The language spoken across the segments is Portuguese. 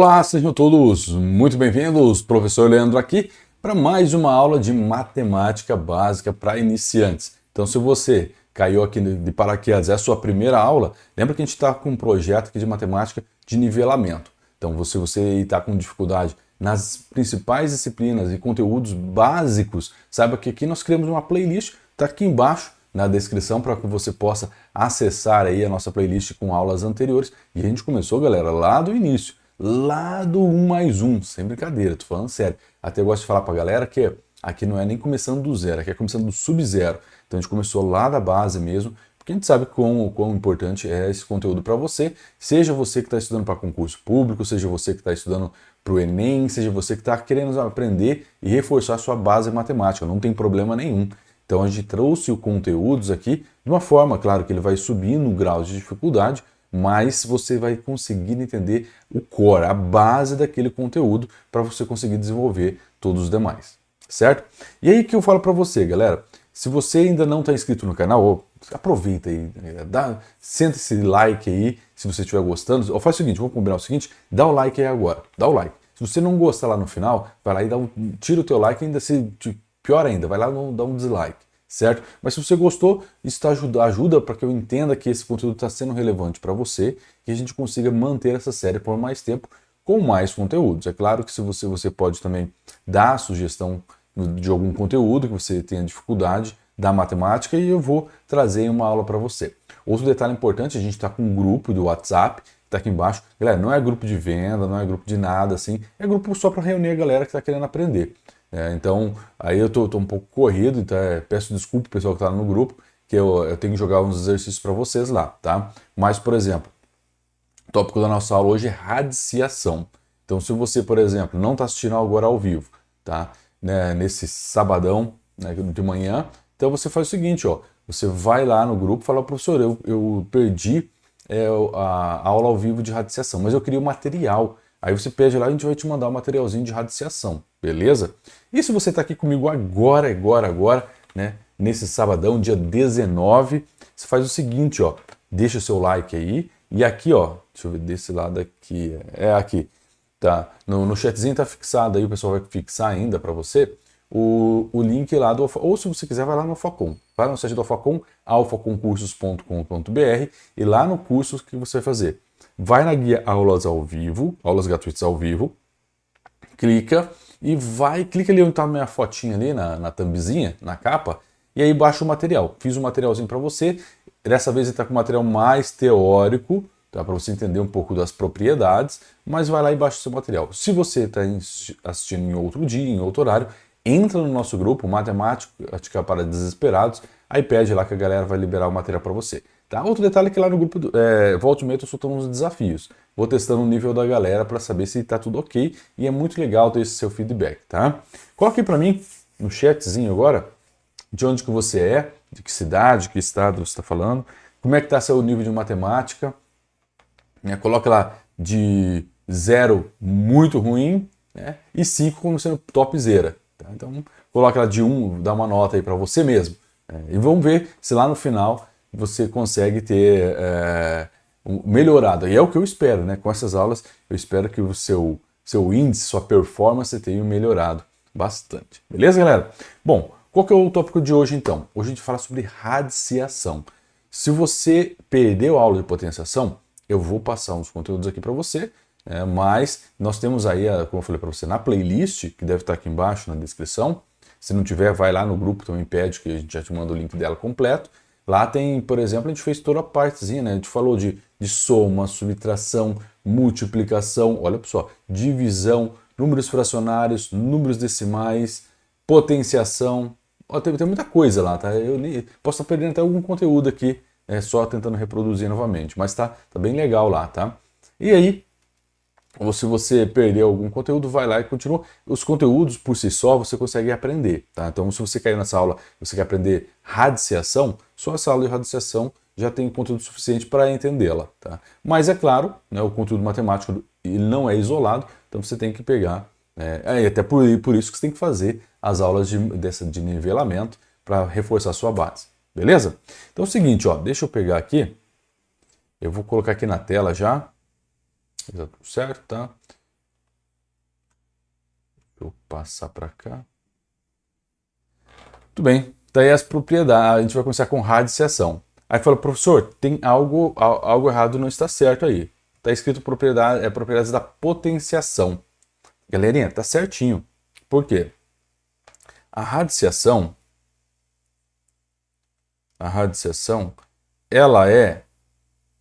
Olá, sejam todos muito bem-vindos. Professor Leandro aqui para mais uma aula de matemática básica para iniciantes. Então, se você caiu aqui de paraquedas, é a sua primeira aula, lembra que a gente está com um projeto aqui de matemática de nivelamento. Então, se você está com dificuldade nas principais disciplinas e conteúdos básicos, saiba que aqui nós criamos uma playlist, está aqui embaixo na descrição para que você possa acessar aí a nossa playlist com aulas anteriores. E a gente começou, galera, lá do início. Lá do 1 mais 1, sem brincadeira, tô falando sério. Até eu gosto de falar pra galera que aqui não é nem começando do zero, aqui é começando do sub-zero. Então a gente começou lá da base mesmo, porque a gente sabe quão importante é esse conteúdo para você, seja você que está estudando para concurso público, seja você que está estudando para o Enem, seja você que está querendo aprender e reforçar a sua base matemática, não tem problema nenhum. Então a gente trouxe os conteúdos aqui de uma forma, claro que ele vai subindo o grau de dificuldade, mas você vai conseguir entender o core, a base daquele conteúdo para você conseguir desenvolver todos os demais, certo? E aí que eu falo para você, galera, se você ainda não está inscrito no canal, aproveita aí, senta esse like aí, se você estiver gostando, ou faz o seguinte, vamos combinar o seguinte, dá o like aí agora, dá o like. Se você não gostar lá no final, vai lá e tira o teu like, ainda pior ainda, vai lá e dá um dislike. Certo? Mas se você gostou, isso ajuda para que eu entenda que esse conteúdo está sendo relevante para você e a gente consiga manter essa série por mais tempo com mais conteúdos. É claro que se você pode também dar a sugestão de algum conteúdo que você tenha dificuldade da matemática e eu vou trazer uma aula para você. Outro detalhe importante, a gente está com um grupo do WhatsApp, está aqui embaixo. Galera, não é grupo de venda, não é grupo de nada assim, é grupo só para reunir a galera que está querendo aprender. Então, aí eu tô um pouco corrido, então peço desculpa pro pessoal que está no grupo, que eu tenho que jogar uns exercícios para vocês lá, tá? Mas, por exemplo, o tópico da nossa aula hoje é radiciação. Então, se você, por exemplo, não está assistindo agora ao vivo, tá? Nesse sabadão, né, de manhã, então você faz o seguinte, ó, você vai lá no grupo e fala, professor, eu perdi a aula ao vivo de radiciação, mas eu queria o material. Aí você pede lá e a gente vai te mandar um materialzinho de radiciação, beleza? E se você está aqui comigo agora, né, nesse sabadão, dia 19, você faz o seguinte, ó, deixa o seu like aí, e aqui, ó, deixa eu ver desse lado aqui, aqui, tá? No chatzinho tá fixado aí, o pessoal vai fixar ainda para você o link lá do, ou se você quiser, vai lá no Alphacom, vai no site do Alphacom, alphacomcursos.com.br, e lá no curso o que você vai fazer? Vai na guia aulas ao vivo, aulas gratuitas ao vivo, clica ali onde está a minha fotinha ali na thumbzinha, na capa, e aí baixa o material. Fiz um materialzinho para você, dessa vez ele está com material mais teórico, tá, para você entender um pouco das propriedades, mas vai lá e baixa o seu material. Se você está assistindo em outro dia, em outro horário, entra no nosso grupo Matemática para Desesperados, aí pede lá que a galera vai liberar o material para você. Tá? Outro detalhe é que lá no grupo, volta e meia, eu estou soltando uns desafios. Vou testando o nível da galera para saber se está tudo ok e é muito legal ter esse seu feedback, tá? Coloque para mim no chatzinho agora de onde que você é, de que cidade, que estado você está falando, como é que está seu nível de matemática, né? Coloque lá de 0 muito ruim, né? E 5 como sendo topzera. Tá? Então coloque lá de 1, dá uma nota aí para você mesmo. E vamos ver se lá no final você consegue ter melhorado. E é o que eu espero, né? Com essas aulas, eu espero que o seu índice, sua performance tenha melhorado bastante. Beleza, galera? Bom, qual que é o tópico de hoje, então? Hoje a gente fala sobre radiciação. Se você perdeu a aula de potenciação, eu vou passar uns conteúdos aqui para você, mas nós temos aí, como eu falei para você, na playlist, que deve estar aqui embaixo na descrição. Se não tiver, vai lá no grupo, também pede, que a gente já te manda o link dela completo. Lá tem, por exemplo, a gente fez toda a partezinha, né? A gente falou de soma, subtração, multiplicação, olha pessoal, divisão, números fracionários, números decimais, potenciação, tem muita coisa lá, tá? Eu posso estar perdendo até algum conteúdo aqui, só tentando reproduzir novamente, mas tá bem legal lá, tá? E aí, ou se você perdeu algum conteúdo, vai lá e continua. Os conteúdos por si só você consegue aprender, tá? Então, se você caiu nessa aula e você quer aprender radiciação, só essa aula de radiciação já tem conteúdo suficiente para entendê-la, tá? Mas é claro, né, o conteúdo matemático ele não é isolado, então você tem que pegar, até por isso que você tem que fazer as aulas de nivelamento para reforçar a sua base, beleza? Então é o seguinte, ó, deixa eu pegar aqui, eu vou colocar aqui na tela já. Certo, tá? eu passar para cá. Muito bem, daí as propriedades, a gente vai começar com radiciação. Aí fala, professor, tem algo errado, não está certo aí. Está escrito propriedades da potenciação. Galerinha, tá certinho. Por quê? A radiciação, ela é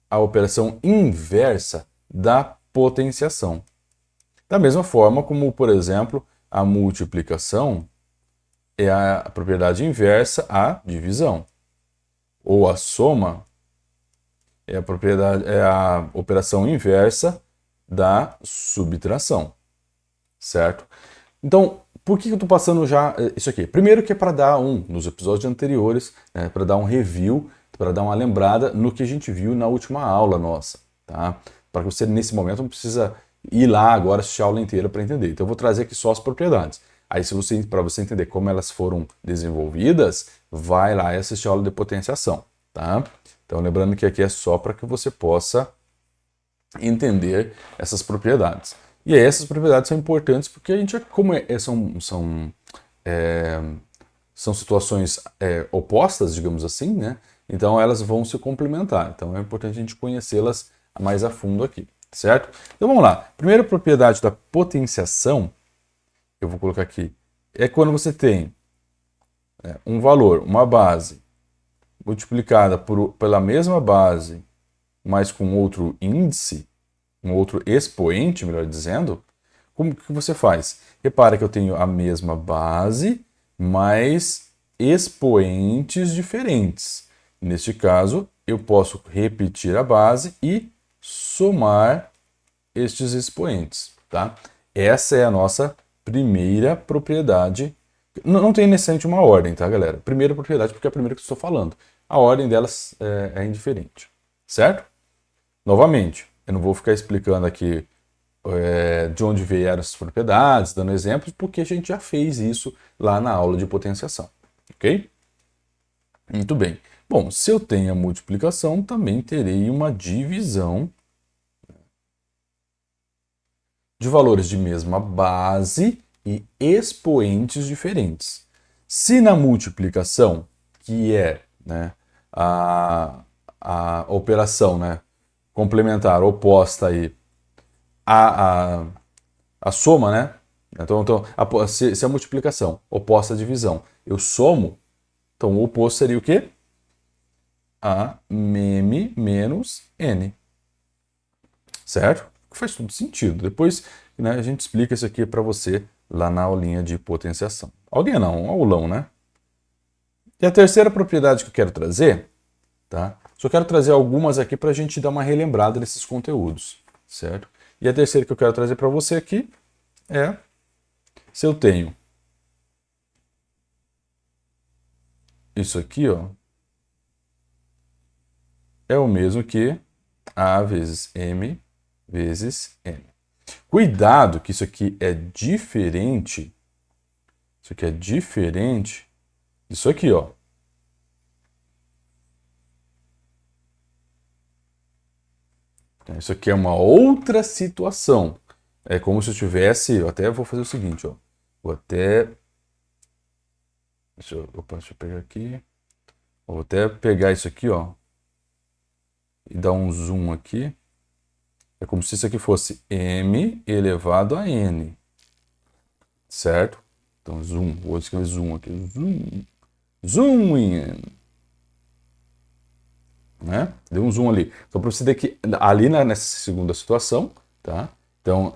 a operação inversa da potenciação. Da mesma forma como, por exemplo, a multiplicação é a propriedade inversa à divisão. Ou a soma é a operação inversa da subtração. Certo? Então, por que eu estou passando já isso aqui? Primeiro que é para dar nos episódios anteriores, né, para dar um review, para dar uma lembrada no que a gente viu na última aula nossa. Tá? Para que você, nesse momento, não precisa ir lá agora assistir a aula inteira para entender. Então, eu vou trazer aqui só as propriedades. Aí, para você entender como elas foram desenvolvidas, vai lá e assistir a aula de potenciação. Tá? Então, lembrando que aqui é só para que você possa entender essas propriedades. E aí, essas propriedades são importantes porque a gente, são situações opostas, digamos assim, né? Então elas vão se complementar. Então é importante a gente conhecê-las mais a fundo aqui, certo? Então vamos lá. Primeira propriedade da potenciação, eu vou colocar aqui, é quando você tem um valor, uma base, multiplicada pela mesma base, mas com outro índice, um outro expoente, melhor dizendo, como que você faz? Repara que eu tenho a mesma base, mas expoentes diferentes. Neste caso, eu posso repetir a base e somar estes expoentes. Tá? Essa é a nossa primeira propriedade. Não tem necessariamente uma ordem, tá, galera? Primeira propriedade, porque é a primeira que eu estou falando. A ordem delas é indiferente. Certo? Novamente, eu não vou ficar explicando aqui de onde vieram essas propriedades, dando exemplos, porque a gente já fez isso lá na aula de potenciação. Ok? Muito bem. Bom, se eu tenho a multiplicação, também terei uma divisão de valores de mesma base e expoentes diferentes. Se na multiplicação, que é a operação complementar oposta aí a soma, né? Então se a multiplicação oposta à divisão eu somo, então o oposto seria o quê? A mem menos n. Certo? Faz todo sentido. Depois a gente explica isso aqui para você lá na aulinha de potenciação. Aulinha não, um aulão, né? E a terceira propriedade que eu quero trazer, tá? Só quero trazer algumas aqui para a gente dar uma relembrada nesses conteúdos, certo? E a terceira que eu quero trazer para você aqui é se eu tenho isso aqui, ó, é o mesmo que A vezes M vezes N. Cuidado que isso aqui é diferente. Isso aqui é diferente disso aqui, ó. Isso aqui é uma outra situação. É como se eu tivesse... Eu até vou fazer o seguinte, ó. Vou até... Deixa eu pegar aqui. Vou até pegar isso aqui, ó. E dar um zoom aqui. É como se isso aqui fosse m elevado a n. Certo? Então, zoom. Vou escrever zoom aqui. Zoom. Zoom in. Né? Deu um zoom ali. Então, para você ver que ali nessa segunda situação, tá? Então,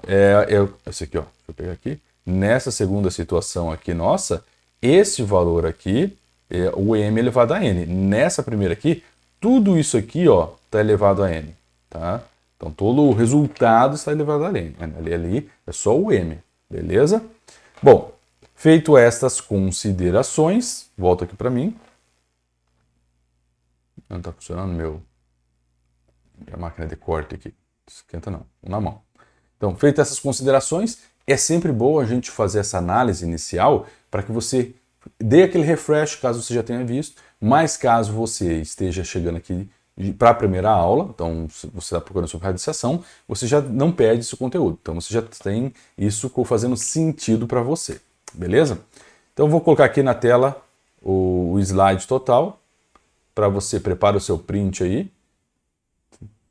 esse aqui, ó. Deixa eu pegar aqui. Nessa segunda situação aqui, nossa, esse valor aqui é o m elevado a n. Nessa primeira aqui, tudo isso aqui, ó, está elevado a n, tá? Então, todo o resultado está elevado a n. Ali é só o m, beleza? Bom, feito estas considerações, volta aqui para mim. Não está funcionando minha máquina de corte aqui. Esquenta não, na mão. Então, feitas essas considerações, é sempre bom a gente fazer essa análise inicial para que você dê aquele refresh, caso você já tenha visto, mas caso você esteja chegando aqui para a primeira aula, então se você está procurando sobre radiciação, você já não perde esse conteúdo. Então você já tem isso fazendo sentido para você, beleza? Então eu vou colocar aqui na tela o slide total, para você preparar o seu print aí.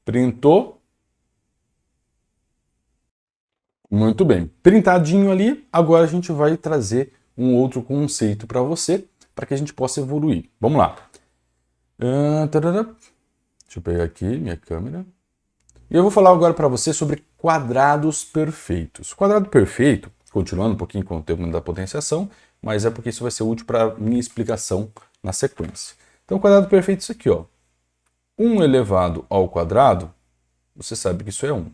Printou. Muito bem. Printadinho ali, agora a gente vai trazer um outro conceito para você, para que a gente possa evoluir. Vamos lá. Deixa eu pegar aqui minha câmera. E eu vou falar agora para você sobre quadrados perfeitos. Quadrado perfeito, continuando um pouquinho com o tema da potenciação, mas é porque isso vai ser útil para a minha explicação na sequência. Então, quadrado perfeito é isso aqui, ó. 1 elevado ao quadrado, você sabe que isso é 1.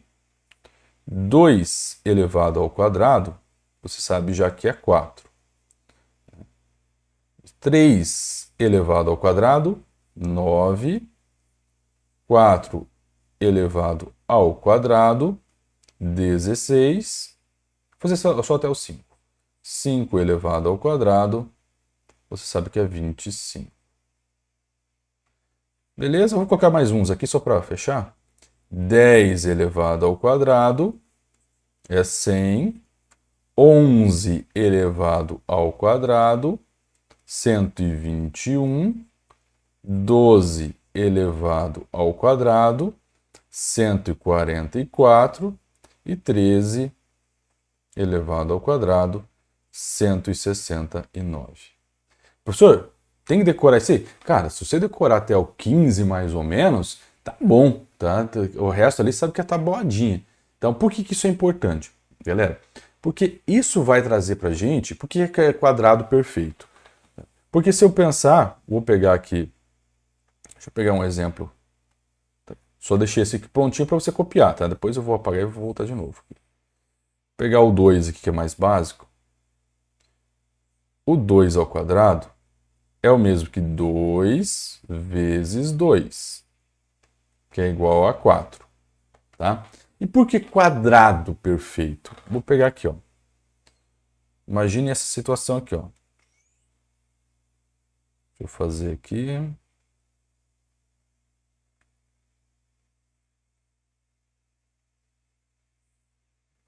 2 elevado ao quadrado, você sabe já que é 4. 3 elevado ao quadrado, 9. 4 elevado ao quadrado, 16. Vou fazer só até o 5. 5 elevado ao quadrado, você sabe que é 25. Beleza? Vou colocar mais uns aqui só para fechar. 10 elevado ao quadrado é 100. 11 elevado ao quadrado, 121. 12 elevado ao quadrado, 144. E 13 elevado ao quadrado, 169. Professor, tem que decorar isso aí? Cara, se você decorar até o 15 mais ou menos, tá bom, tá? O resto ali sabe que é tabuadinha. Então, por que isso é importante, galera? Porque isso vai trazer pra gente, por que é quadrado perfeito? Porque se eu pensar, vou pegar aqui, deixa eu pegar um exemplo. Só deixei esse aqui prontinho para você copiar, tá? Depois eu vou apagar e vou voltar de novo. Vou pegar o 2 aqui, que é mais básico. O 2 ao quadrado é o mesmo que 2 vezes 2, que é igual a 4, tá? E por que quadrado perfeito? Vou pegar aqui, ó. Imagine essa situação aqui, ó. Deixa eu fazer aqui.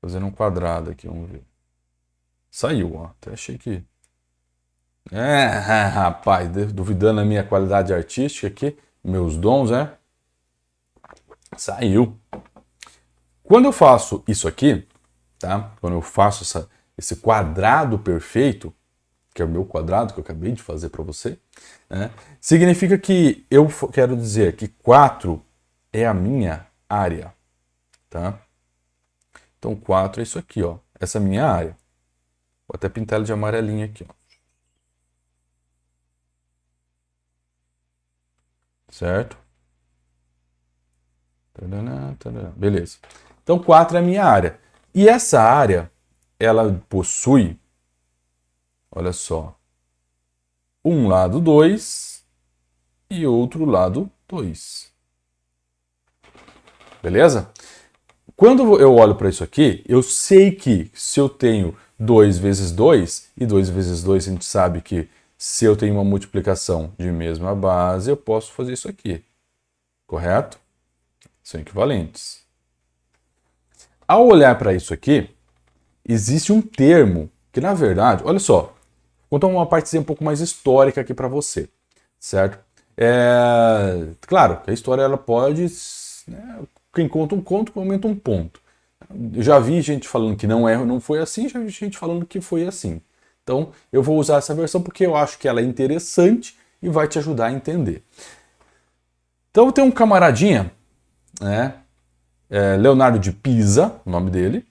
Fazendo um quadrado aqui, vamos ver. Saiu, ó. Até achei que... rapaz, duvidando da minha qualidade artística aqui, meus dons, né? Saiu. Quando eu faço isso aqui, tá? Quando eu faço esse quadrado perfeito, que é o meu quadrado que eu acabei de fazer para você, né? Significa que eu quero dizer que 4 é a minha área, tá? Então 4 é isso aqui, ó. Essa é a minha área. Vou até pintar ela de amarelinho aqui, ó. Certo? Tadana, tadana. Beleza. Então 4 é a minha área. E essa área, ela possui, olha só, um lado 2 e outro lado 2. Beleza? Quando eu olho para isso aqui, eu sei que se eu tenho 2 vezes 2, e 2 vezes 2 a gente sabe que se eu tenho uma multiplicação de mesma base, eu posso fazer isso aqui. Correto? São equivalentes. Ao olhar para isso aqui, existe um termo que, na verdade, olha só, vou contar uma partezinha um pouco mais histórica aqui para você, certo? Claro que a história ela pode, né, quem conta um conto aumenta um ponto. Eu já vi gente falando que não foi assim, já vi gente falando que foi assim. Então eu vou usar essa versão porque eu acho que ela é interessante e vai te ajudar a entender. Então tem um camaradinha, né? Leonardo de Pisa, o nome dele.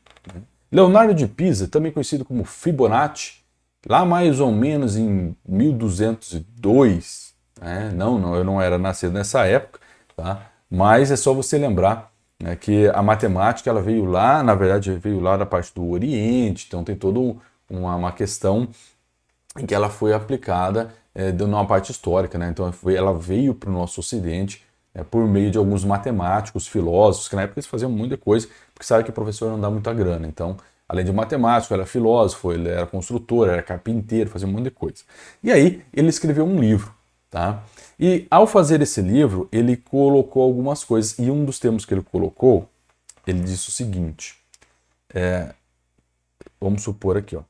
Leonardo de Pisa, também conhecido como Fibonacci, lá mais ou menos em 1202, né? Eu não era nascido nessa época, tá? Mas é só você lembrar, né, que a matemática ela veio lá, na verdade veio lá da parte do Oriente, então tem toda uma questão em que ela foi aplicada numa parte histórica, né? Então ela veio para o nosso Ocidente por meio de alguns matemáticos, filósofos, que na época eles faziam muita coisa, porque sabe que o professor não dá muita grana. Então, além de matemático, era filósofo, ele era construtor, era carpinteiro, fazia um monte de coisa. E aí, ele escreveu um livro, Tá? E ao fazer esse livro, ele colocou algumas coisas, e um dos termos que ele colocou, ele disse o seguinte, vamos supor aqui, ó,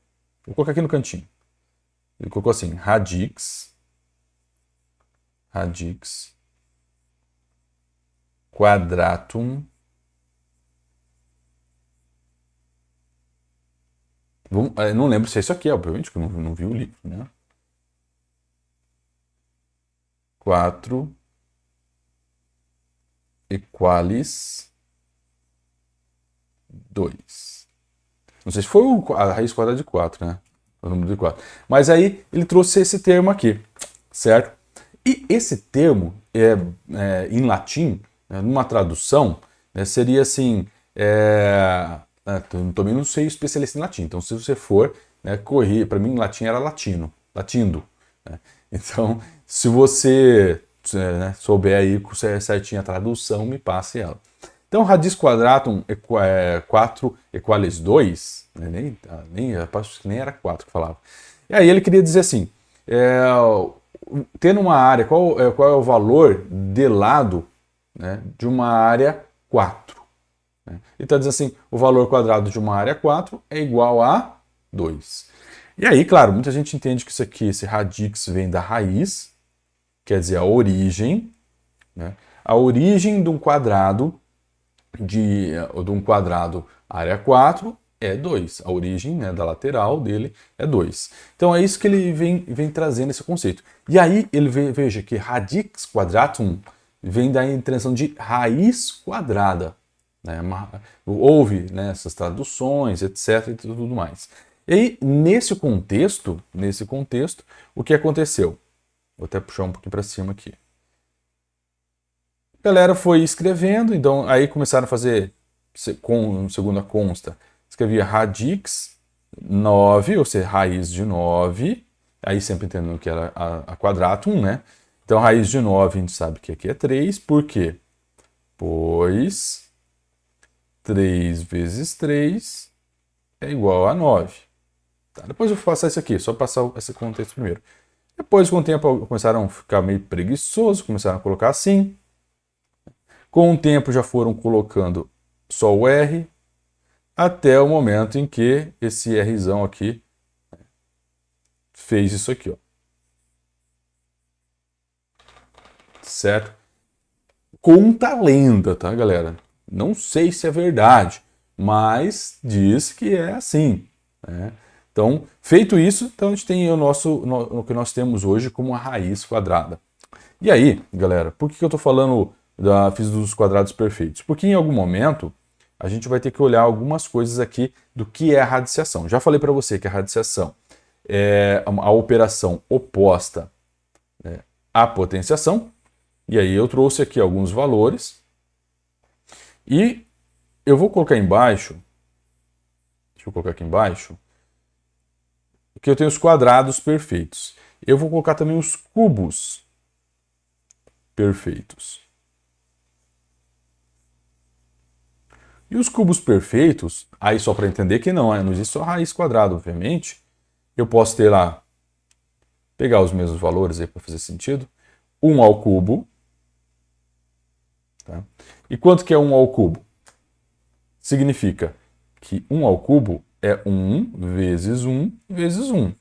vou colocar aqui no cantinho, ele colocou assim, radix quadratum, não lembro se é isso aqui, obviamente, que eu não vi o livro, né? 4 equalis 2. Não sei se foi a raiz quadrada de 4, né? O número de 4. Mas aí ele trouxe esse termo aqui, certo? E esse termo, em latim, né, numa tradução, né, seria assim... também não sei especialista em latim, então se você for, né, correr, para mim em latim era latindo. Né? Então, se você né, souber aí certinho a tradução, me passe ela. Então, radiz quadratum 4 equales 2, né, nem era 4 que falava. E aí ele queria dizer assim, tendo uma área, qual é o valor de lado, né, de uma área 4? Né? Ele está dizendo assim, o valor quadrado de uma área 4 é igual a 2. E aí, claro, muita gente entende que isso aqui, esse radix vem da raiz, quer dizer, a origem, né? A origem de um quadrado área 4 é 2. A origem, né, da lateral dele é 2. Então é isso que ele vem trazendo esse conceito. E aí ele veja que radix quadratum vem da intenção de raiz quadrada. Né? Houve, né, essas traduções, etc. e tudo mais. E aí, nesse contexto, o que aconteceu? Vou até puxar um pouquinho para cima aqui. A galera foi escrevendo, então aí começaram a fazer, segundo a consta, escrevia radix 9, ou seja, raiz de 9, aí sempre entendendo que era a quadratum, né? Então, raiz de 9 a gente sabe que aqui é 3, por quê? Pois 3 vezes 3 é igual a 9. Tá, depois eu vou passar isso aqui, só passar esse contexto primeiro. Depois, com o tempo, começaram a ficar meio preguiçosos, começaram a colocar assim. Com o tempo já foram colocando só o R, até o momento em que esse Rzão aqui fez isso aqui, ó. Certo? Conta a lenda, tá, galera? Não sei se é verdade, mas diz que é assim, né? Então, feito isso, então a gente tem o que nós temos hoje como a raiz quadrada. E aí, galera, por que eu estou falando da física dos quadrados perfeitos? Porque em algum momento a gente vai ter que olhar algumas coisas aqui do que é a radiciação. Já falei para você que a radiciação é a operação oposta, né, à potenciação. E aí eu trouxe aqui alguns valores. E eu vou colocar embaixo, deixa eu colocar aqui embaixo, que eu tenho os quadrados perfeitos. Eu vou colocar também os cubos perfeitos. E os cubos perfeitos, aí só para entender que não existe só raiz quadrada, obviamente. Eu posso ter lá, pegar os mesmos valores aí para fazer sentido. 1 ao cubo. Tá? E quanto que é 1 ao cubo? Significa que 1 ao cubo é 1 vezes 1 vezes 1.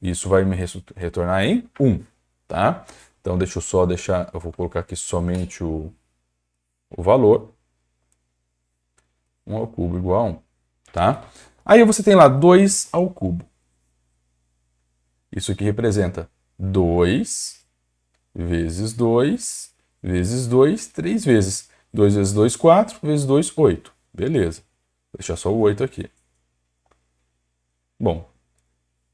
Isso vai me retornar em 1. Tá? Então deixa eu só deixar, eu vou colocar aqui somente o valor. 1 ao cubo igual a 1. Tá? Aí você tem lá 2 ao cubo. Isso aqui representa 2 vezes 2 vezes 2, 3 vezes. 2 vezes 2, 4, vezes 2, 8. Beleza. Vou deixar só o 8 aqui. Bom,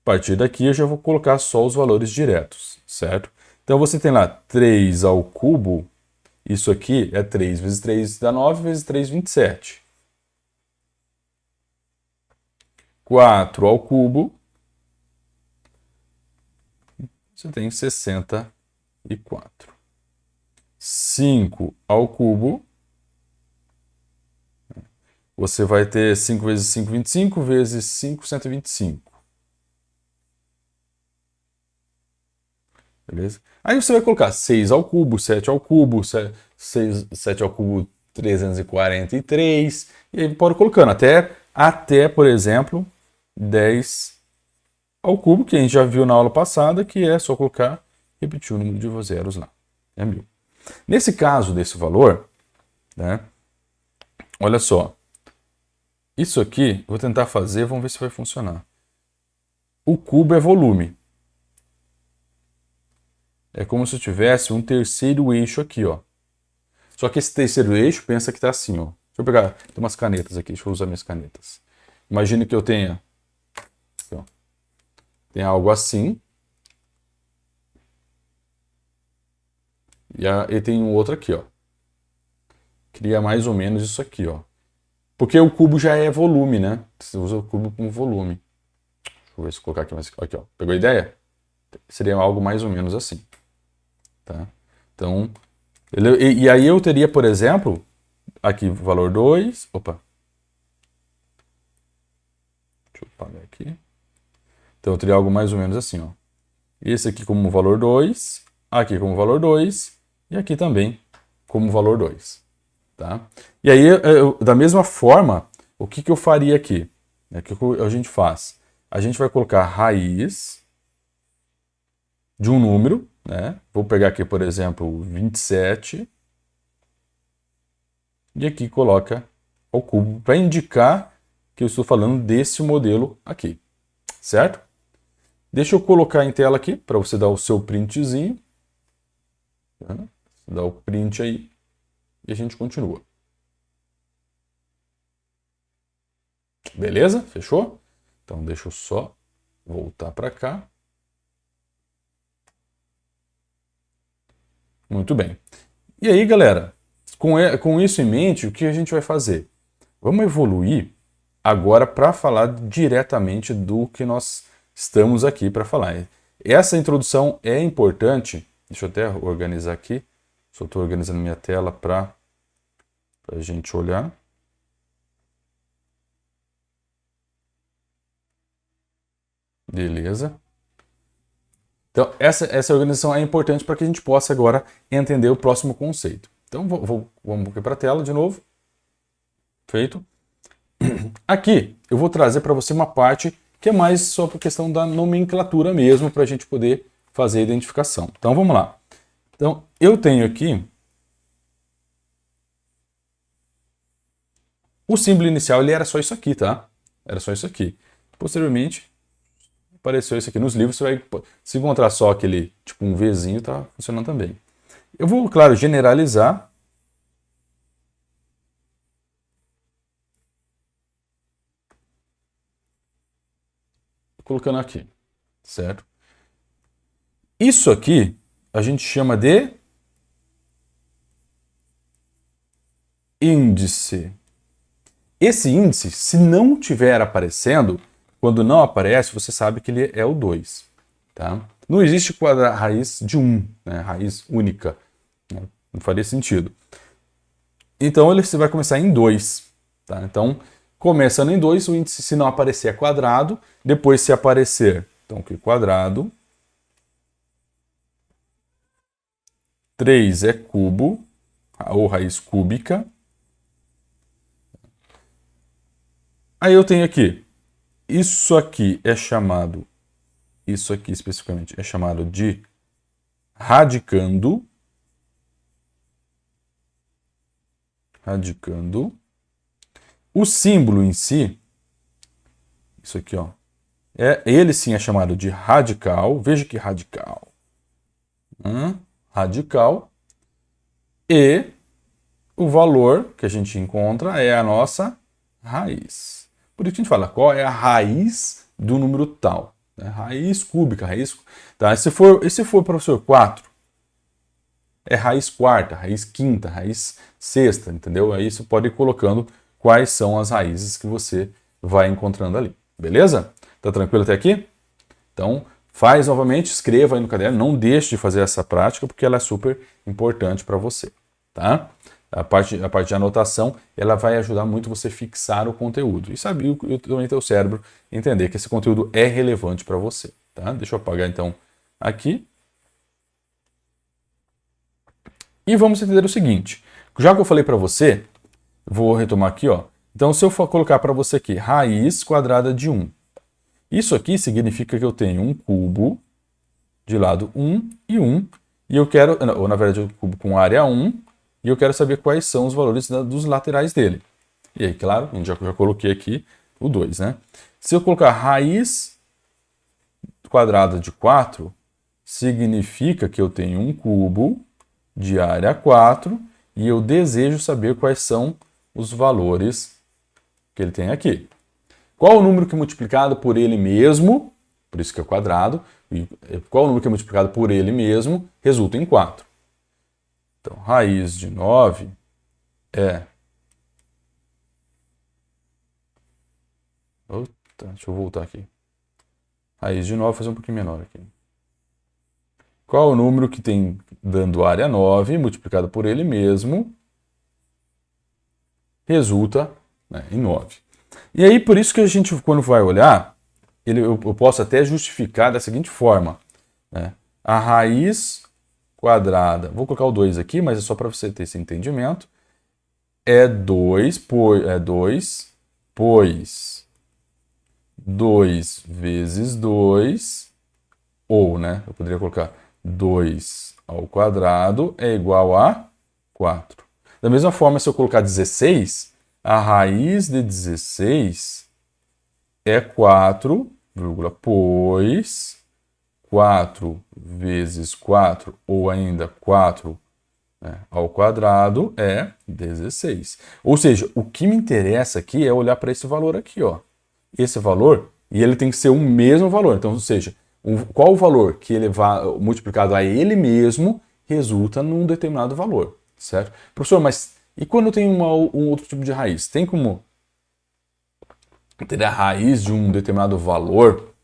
a partir daqui eu já vou colocar só os valores diretos, certo? Então você tem lá 3 ao cubo, isso aqui é 3 vezes 3 dá 9, vezes 3, 27. 4 ao cubo, você tem 64. 5 ao cubo, você vai ter 5 vezes 5, 25, vezes 5, 125. Beleza? Aí você vai colocar 6 ao cubo, 7 ao cubo, 7 ao cubo 343, e aí pode colocando até, por exemplo, 10 ao cubo, que a gente já viu na aula passada, que é só colocar, repetir o número de zeros lá. É 1000. Nesse caso desse valor, né, olha só, isso aqui, eu vou tentar fazer, vamos ver se vai funcionar. O cubo é volume. É como se eu tivesse um terceiro eixo aqui, ó. Só que esse terceiro eixo, pensa que está assim, ó. Deixa eu pegar, tem umas canetas aqui, deixa eu usar minhas canetas. Imagine que eu tenha, ó, tem algo assim. E tem um outro aqui, ó. Cria mais ou menos isso aqui, ó. Porque o cubo já é volume, né? Você usa o cubo como volume. Deixa eu ver se eu colocar aqui mais. Aqui, ó. Pegou a ideia? Seria algo mais ou menos assim. Tá? Então, e aí eu teria, por exemplo, aqui o valor 2. Opa. Deixa eu apagar aqui. Então eu teria algo mais ou menos assim, ó. Esse aqui como valor 2, aqui como valor 2 e aqui também como valor 2. Tá? E aí, da mesma forma, o que eu faria aqui? O que a gente faz? A gente vai colocar raiz de um número, né? Vou pegar aqui, por exemplo, 27, e aqui coloca o cubo para indicar que eu estou falando desse modelo aqui, certo? Deixa eu colocar em tela aqui para você dar o seu printzinho. Tá? Dá o print aí e a gente continua. Beleza? Fechou? Então deixa eu só voltar para cá. Muito bem. E aí, galera, com isso em mente, o que a gente vai fazer? Vamos evoluir agora para falar diretamente do que nós estamos aqui para falar. Essa introdução é importante. Deixa eu até organizar aqui. Só estou organizando minha tela para a gente olhar. Beleza. Então, essa organização é importante para que a gente possa agora entender o próximo conceito. Então, vamos aqui para a tela de novo. Feito. Aqui, eu vou trazer para você uma parte que é mais só por questão da nomenclatura mesmo, para a gente poder fazer a identificação. Então, vamos lá. Então, eu tenho aqui o símbolo inicial, ele era só isso aqui, tá? Era só isso aqui. Posteriormente, apareceu isso aqui nos livros, você vai se encontrar só aquele, tipo um Vzinho, tá funcionando também. Eu vou, claro, generalizar. Colocando aqui, certo? Isso aqui a gente chama de índice. Esse índice, se não estiver aparecendo, quando não aparece, você sabe que ele é o 2. Tá? Não existe raiz de 1, né? Raiz única. Né? Não faria sentido. Então ele vai começar em 2. Tá? Então, começando em 2, o índice, se não aparecer, é quadrado. Depois, se aparecer, então aqui quadrado. 3 é cubo, ou raiz cúbica. Aí eu tenho aqui, isso aqui é chamado, isso aqui especificamente é chamado de radicando. Radicando. O símbolo em si, isso aqui, ó, ele sim é chamado de radical. Veja que radical. Radical. E o valor que a gente encontra é a nossa raiz. Por isso que a gente fala qual é a raiz do número tal. Né? Raiz cúbica, raiz. Tá? E se for, professor, 4, é raiz quarta, raiz quinta, raiz sexta, entendeu? Aí você pode ir colocando quais são as raízes que você vai encontrando ali. Beleza? Tá tranquilo até aqui? Então, faz novamente, escreva aí no caderno, não deixe de fazer essa prática, porque ela é super importante para você. Tá? A parte de anotação, ela vai ajudar muito você a fixar o conteúdo. E saber também teu cérebro entender que esse conteúdo é relevante para você. Tá? Deixa eu apagar então aqui. E vamos entender o seguinte, já que eu falei para você, vou retomar aqui, ó. Então, se eu for colocar para você aqui, raiz quadrada de 1. Isso aqui significa que eu tenho um cubo de lado 1 e 1, e eu quero, ou na verdade, um cubo com área 1, e eu quero saber quais são os valores dos laterais dele. E aí, claro, a gente já coloquei aqui o 2, né? Se eu colocar raiz quadrada de 4, significa que eu tenho um cubo de área 4 e eu desejo saber quais são os valores que ele tem aqui. Qual o número que é multiplicado por ele mesmo, por isso que é quadrado, e qual o número que é multiplicado por ele mesmo resulta em 4. Então, raiz de 9 é... deixa eu voltar aqui. Raiz de 9, vou fazer um pouquinho menor aqui. Qual o número que tem dando área 9 multiplicado por ele mesmo resulta, né, em 9. E aí, por isso que a gente, quando vai olhar, eu posso até justificar da seguinte forma, né? A raiz quadrada, vou colocar o 2 aqui, mas é só para você ter esse entendimento, é 2, pois 2 vezes 2, ou, né, eu poderia colocar 2 ao quadrado é igual a 4. Da mesma forma, se eu colocar 16, a raiz de 16 é 4, pois 4 vezes 4, ou ainda 4, né, ao quadrado é 16. Ou seja, o que me interessa aqui é olhar para esse valor aqui, ó. Esse valor, e ele tem que ser o mesmo valor. Então, ou seja, qual o valor que ele vai multiplicado a ele mesmo resulta num determinado valor, certo? Professor, mas e quando tem um outro tipo de raiz? Tem como ter a raiz de um determinado valor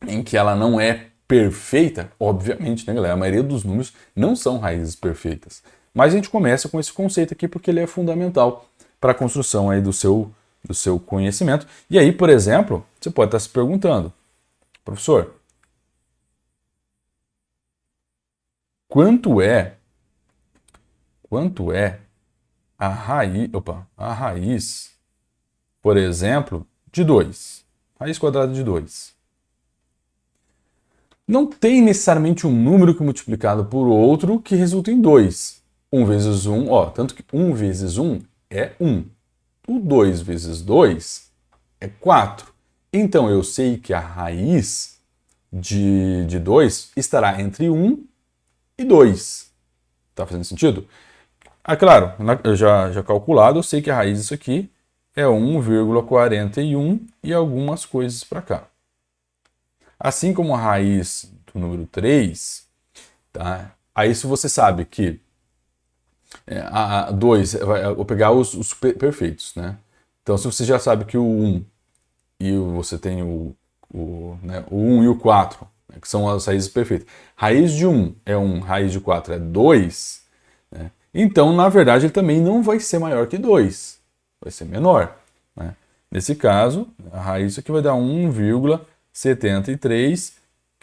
em que ela não é perfeita? Obviamente, né, galera? A maioria dos números não são raízes perfeitas. Mas a gente começa com esse conceito aqui porque ele é fundamental para a construção aí do seu conhecimento. E aí, por exemplo, você pode estar se perguntando, professor, quanto é a raiz, por exemplo, de 2? Raiz quadrada de 2. Não tem necessariamente um número que multiplicado por outro que resulta em 2. 1 vezes 1, ó, tanto que 1 vezes 1 é 1. O 2 vezes 2 é 4. Então, eu sei que a raiz de 2 estará entre 1 e 2. Tá fazendo sentido? Ah, claro, já calculado, eu sei que a raiz disso aqui é 1,41 e algumas coisas para cá. Assim como a raiz do número 3, tá? Aí se você sabe que a 2, eu vou pegar os perfeitos, né? Então, se você já sabe que o 1 e você tem o 1 e o 4, né, que são as raízes perfeitas. Raiz de 1 é 1, raiz de 4 é 2, né? Então, na verdade, ele também não vai ser maior que 2, vai ser menor, né? Nesse caso, a raiz aqui vai dar 1,73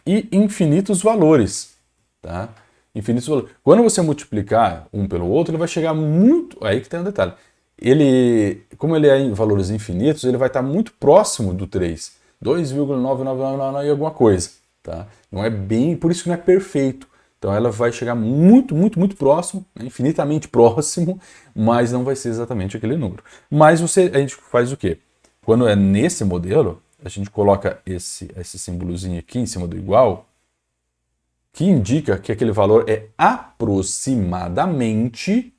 e infinitos valores, tá? Infinitos valores. Quando você multiplicar um pelo outro, ele vai chegar muito... Aí que tem um detalhe. Como ele é em valores infinitos, ele vai estar muito próximo do 3. 2,9999 e alguma coisa, tá? Não é bem... Por isso que não é perfeito. Então ela vai chegar muito, muito, muito próximo, né? Infinitamente próximo, mas não vai ser exatamente aquele número. Mas a gente faz o quê? Quando é nesse modelo, a gente coloca esse símbolozinho aqui em cima do igual, que indica que aquele valor é aproximadamente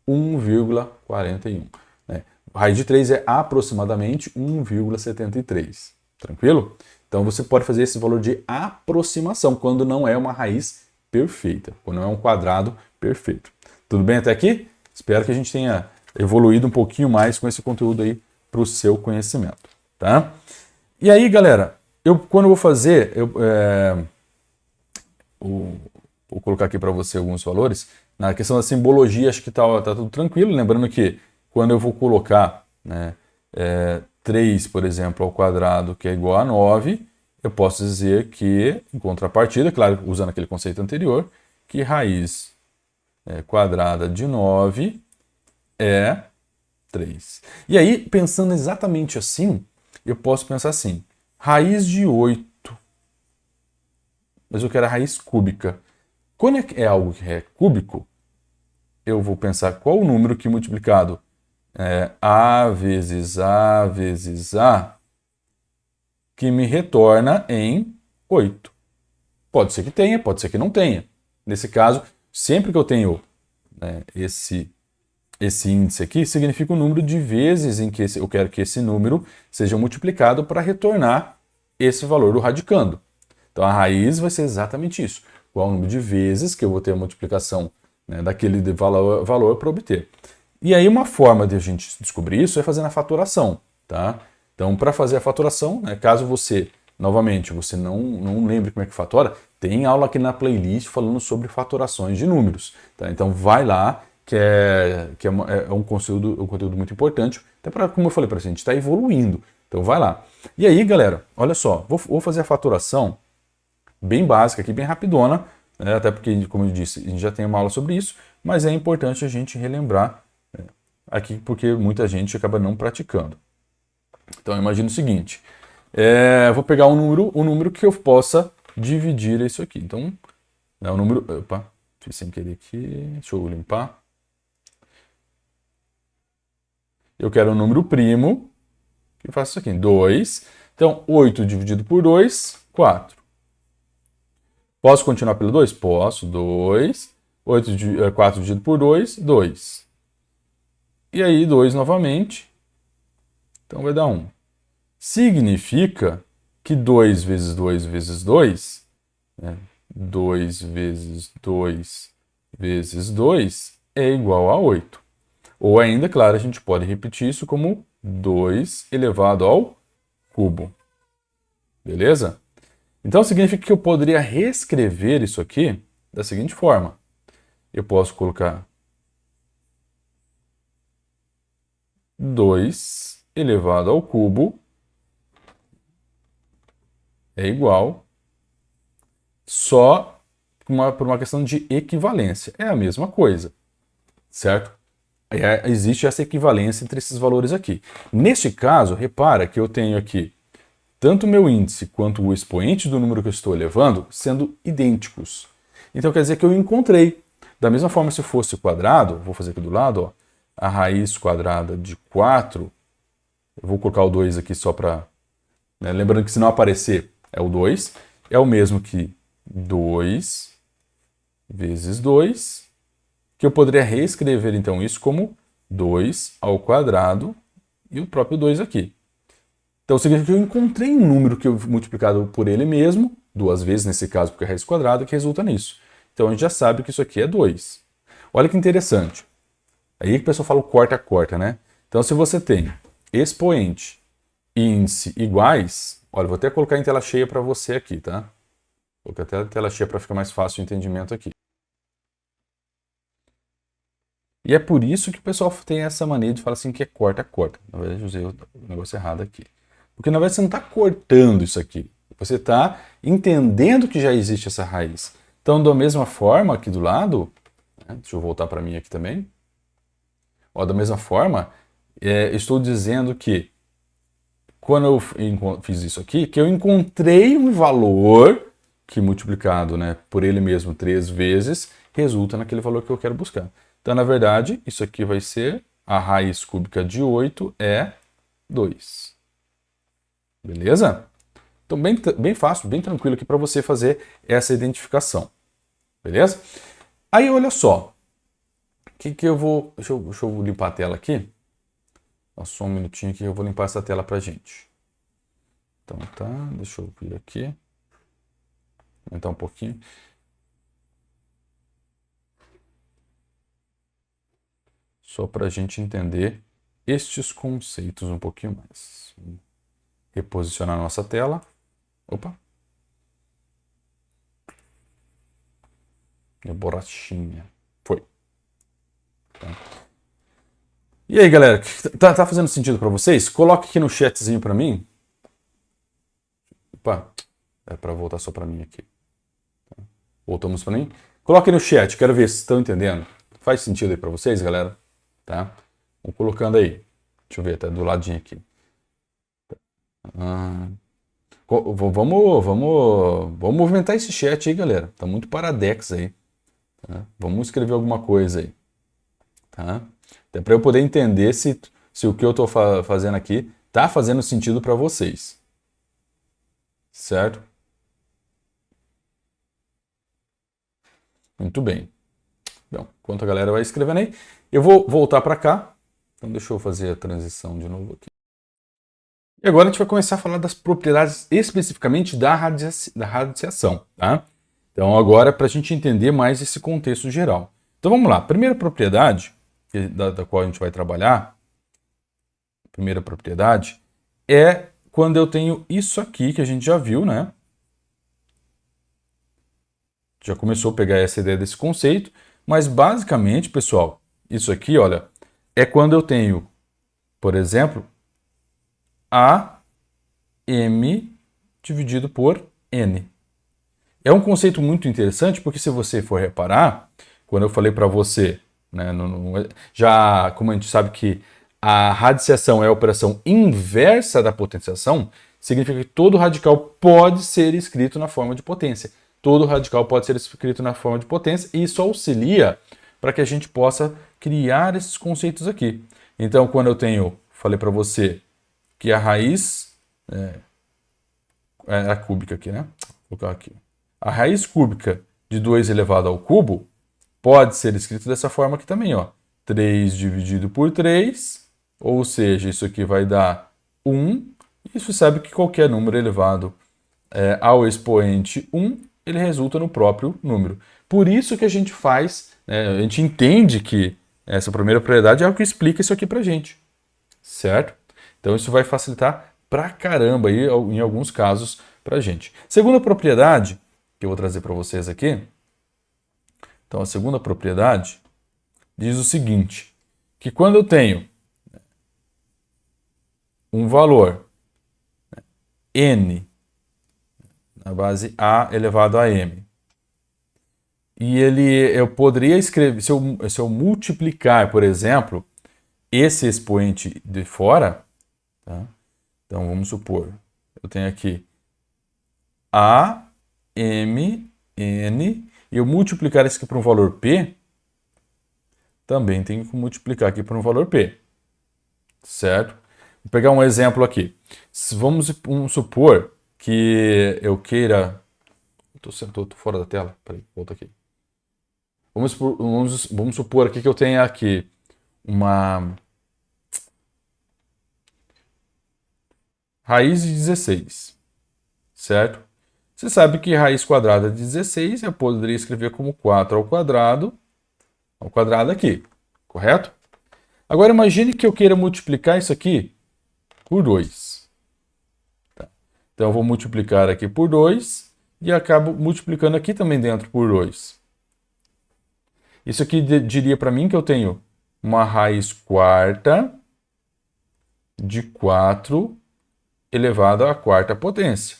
1,41. Né? A raiz de 3 é aproximadamente 1,73. Tranquilo? Então você pode fazer esse valor de aproximação quando não é uma raiz perfeita, quando não é um quadrado perfeito. Tudo bem até aqui? Espero que a gente tenha evoluído um pouquinho mais com esse conteúdo aí para o seu conhecimento. Tá? E aí, galera, quando eu vou fazer, vou colocar aqui para você alguns valores. Na questão da simbologia, acho que tá tudo tranquilo. Lembrando que quando eu vou colocar, né, 3, por exemplo, ao quadrado, que é igual a 9, eu posso dizer que, em contrapartida, claro, usando aquele conceito anterior, que raiz quadrada de 9 é 3. E aí, pensando exatamente assim, eu posso pensar assim, raiz de 8, mas eu quero a raiz cúbica. Quando é algo que é cúbico, eu vou pensar qual o número que multiplicado a vezes a vezes a, que me retorna em 8. Pode ser que tenha, pode ser que não tenha. Nesse caso, sempre que eu tenho esse índice aqui, significa o número de vezes em que eu quero que esse número seja multiplicado para retornar esse valor do radicando. Então a raiz vai ser exatamente isso. Qual o número de vezes que eu vou ter a multiplicação daquele valor para obter. E aí uma forma de a gente descobrir isso é fazendo a fatoração. Tá? Então para fazer a fatoração, caso você, novamente, você não lembre como é que fatora, tem aula aqui na playlist falando sobre fatorações de números. Tá? Então vai lá, que é um conteúdo muito importante, até para, como eu falei para a gente, está evoluindo. Então vai lá. E aí, galera, olha só, vou fazer a fatoração bem básica aqui, bem rapidona, até porque, como eu disse, a gente já tem uma aula sobre isso, mas é importante a gente relembrar aqui, porque muita gente acaba não praticando. Então imagina o seguinte, vou pegar um número que eu possa dividir isso aqui. Então, o número... Opa, fiz sem querer aqui, deixa eu limpar. Eu quero um número primo, que eu faço isso aqui, 2. Então, 8 dividido por 2, 4. Posso continuar pelo 2? Posso, 2. 4 dividido por 2, 2. E aí, 2 novamente. Então, vai dar 1. Significa que 2 vezes 2 vezes 2, 2 vezes 2 vezes 2 é igual a 8. Ou ainda, claro, a gente pode repetir isso como 2 elevado ao cubo. Beleza? Então significa que eu poderia reescrever isso aqui da seguinte forma. Eu posso colocar 2 elevado ao cubo é igual só por uma questão de equivalência. É a mesma coisa, certo? Existe essa equivalência entre esses valores aqui. Neste caso, repara que eu tenho aqui tanto o meu índice quanto o expoente do número que eu estou elevando sendo idênticos. Então quer dizer que eu encontrei. Da mesma forma, se fosse o quadrado, vou fazer aqui do lado, ó, a raiz quadrada de 4, eu vou colocar o 2 aqui só para... lembrando que se não aparecer é o 2, é o mesmo que 2 vezes 2, que eu poderia reescrever então isso como 2 ao quadrado e o próprio 2 aqui. Então significa que eu encontrei um número que eu multiplicado por ele mesmo, 2 vezes nesse caso, porque é raiz quadrada, que resulta nisso. Então a gente já sabe que isso aqui é 2. Olha que interessante. Aí que o pessoal fala o corta-corta, né? Então se você tem expoente e índice iguais, olha, vou até colocar em tela cheia para você aqui, tá? Vou colocar até a tela cheia para ficar mais fácil o entendimento aqui. E é por isso que o pessoal tem essa mania de falar assim que é corta-corta. Na verdade, eu usei o negócio errado aqui. Porque na verdade você não está cortando isso aqui. Você está entendendo que já existe essa raiz. Então, da mesma forma, aqui do lado, deixa eu voltar para mim aqui também. Ó, da mesma forma, estou dizendo que quando eu fiz isso aqui, que eu encontrei um valor que multiplicado por ele mesmo 3 vezes, resulta naquele valor que eu quero buscar. Então, na verdade, isso aqui vai ser a raiz cúbica de 8 é 2. Beleza? Então, bem fácil, bem tranquilo aqui para você fazer essa identificação. Beleza? Aí, olha só. Que eu vou... Deixa eu limpar a tela aqui. Só um minutinho que eu vou limpar essa tela para gente. Então, tá. Deixa eu vir aqui. Aumentar um pouquinho. Só para a gente entender estes conceitos um pouquinho mais. Reposicionar a nossa tela. Opa! Minha borrachinha. Foi. Tá. E aí, galera? Tá fazendo sentido para vocês? Coloque aqui no chatzinho para mim. Opa! É para voltar só para mim aqui. Voltamos para mim. Coloque no chat, quero ver se estão entendendo. Faz sentido aí para vocês, galera? Tá? Vou colocando aí. Deixa eu ver, tá do ladinho aqui. Vamos movimentar esse chat aí, galera. Tá muito paradex aí. Tá? Vamos escrever alguma coisa aí. Tá? Até para eu poder entender se o que eu estou fazendo aqui tá fazendo sentido para vocês. Certo? Muito bem. Bom, enquanto a galera vai escrevendo aí, eu vou voltar para cá. Então deixa eu fazer a transição de novo aqui. E agora a gente vai começar a falar das propriedades especificamente da radiação, tá? Então agora para a gente entender mais esse contexto geral. Então vamos lá. Primeira propriedade da qual a gente vai trabalhar, primeira propriedade, é quando eu tenho isso aqui que a gente já viu, né? Já começou a pegar essa ideia desse conceito, mas basicamente, pessoal, isso aqui, olha, é quando eu tenho, por exemplo, AM dividido por N. É um conceito muito interessante porque se você for reparar, quando eu falei para você, né, já como a gente sabe que a radiciação é a operação inversa da potenciação, significa que todo radical pode ser escrito na forma de potência. Todo radical pode ser escrito na forma de potência e isso auxilia para que a gente possa criar esses conceitos aqui. Então, quando eu falei para você que a raiz é a cúbica aqui, né? Vou colocar aqui. A raiz cúbica de 2 elevado ao cubo pode ser escrito dessa forma aqui também, ó. 3 dividido por 3, ou seja, isso aqui vai dar 1. E você sabe que qualquer número elevado ao expoente 1, ele resulta no próprio número. Por isso que a gente faz, a gente entende que essa primeira propriedade é o que explica isso aqui pra gente, certo? Então isso vai facilitar pra caramba aí, em alguns casos pra gente. Segunda propriedade que eu vou trazer para vocês aqui. Então a segunda propriedade diz o seguinte, que quando eu tenho um valor n na base a elevado a m, e eu poderia escrever, se eu multiplicar, por exemplo, esse expoente de fora, tá? Então vamos supor, eu tenho aqui a, m, n, e eu multiplicar isso aqui por um valor p, também tenho que multiplicar aqui por um valor p, certo? Vou pegar um exemplo aqui. Vamos supor que eu queira... Estou fora da tela, peraí, volta aqui. Vamos supor aqui que eu tenha aqui uma raiz de 16, certo? Você sabe que raiz quadrada de 16 eu poderia escrever como 4 ao quadrado aqui, correto? Agora imagine que eu queira multiplicar isso aqui por 2. Tá. Então eu vou multiplicar aqui por 2 e acabo multiplicando aqui também dentro por 2. Isso aqui diria para mim que eu tenho uma raiz quarta de 4 elevado à quarta potência.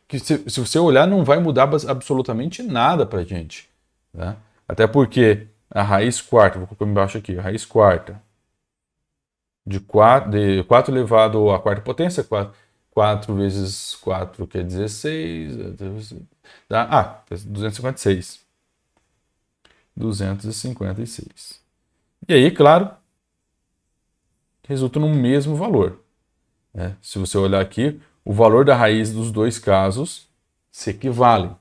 Que se você olhar não vai mudar absolutamente nada para a gente. Tá? Até porque a raiz quarta, vou colocar embaixo aqui, a raiz quarta de 4 elevado à quarta potência, 4 vezes 4 que é 16, dá 256. 256. E aí, claro, resulta no mesmo valor. Né? Se você olhar aqui, o valor da raiz dos dois casos se equivale.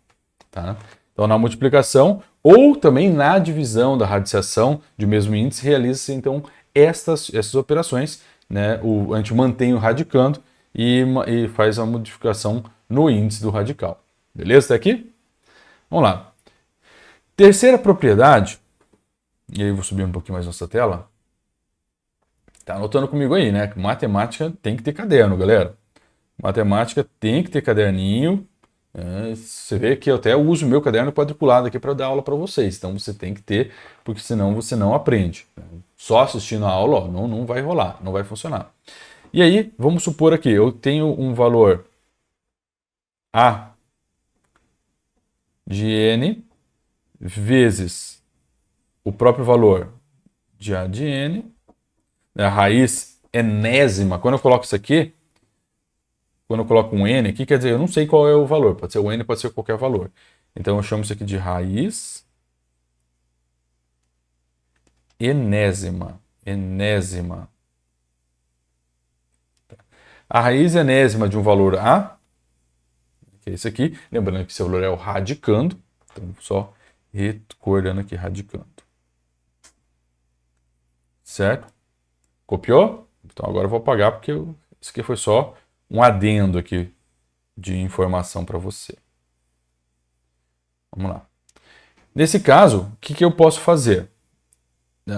Tá? Então, na multiplicação ou também na divisão da radiciação de mesmo índice, realiza-se então essas operações. Né? A gente mantém o radicando e faz a modificação no índice do radical. Beleza? Até aqui? Vamos lá. Terceira propriedade, e aí eu vou subir um pouquinho mais nossa tela. Tá anotando comigo aí, né? Matemática tem que ter caderno, galera. Matemática tem que ter caderninho. Você vê que eu até uso o meu caderno quadriculado aqui para dar aula para vocês. Então você tem que ter, porque senão você não aprende. Só assistindo a aula, ó, não vai rolar, não vai funcionar. E aí, vamos supor aqui, eu tenho um valor A de N vezes o próprio valor de A de N, a raiz enésima. Quando eu coloco isso aqui, quando eu coloco um N aqui, quer dizer, eu não sei qual é o valor. Pode ser o N, pode ser qualquer valor. Então eu chamo isso aqui de raiz enésima. Enésima. A raiz enésima de um valor A, que é esse aqui, lembrando que esse valor é o radicando, então só recordando aqui, radicando. Certo? Copiou? Então agora eu vou apagar porque isso aqui foi só um adendo aqui de informação para você. Vamos lá. Nesse caso, o que eu posso fazer?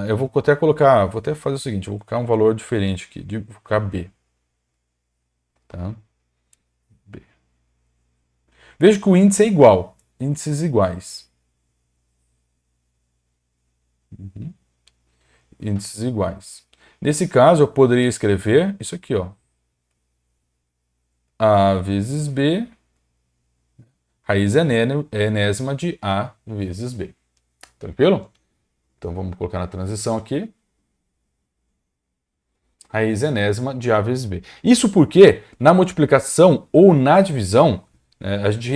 Eu vou até colocar, vou até fazer o seguinte, eu vou colocar um valor diferente aqui, vou colocar B. Tá? B. Veja que o índice é igual, índices iguais. Índices iguais. Nesse caso, eu poderia escrever isso aqui, ó. A vezes B, raiz enésima de A vezes B. Tranquilo? Então, vamos colocar na transição aqui. Raiz enésima de A vezes B. Isso porque, na multiplicação ou na divisão, a gente,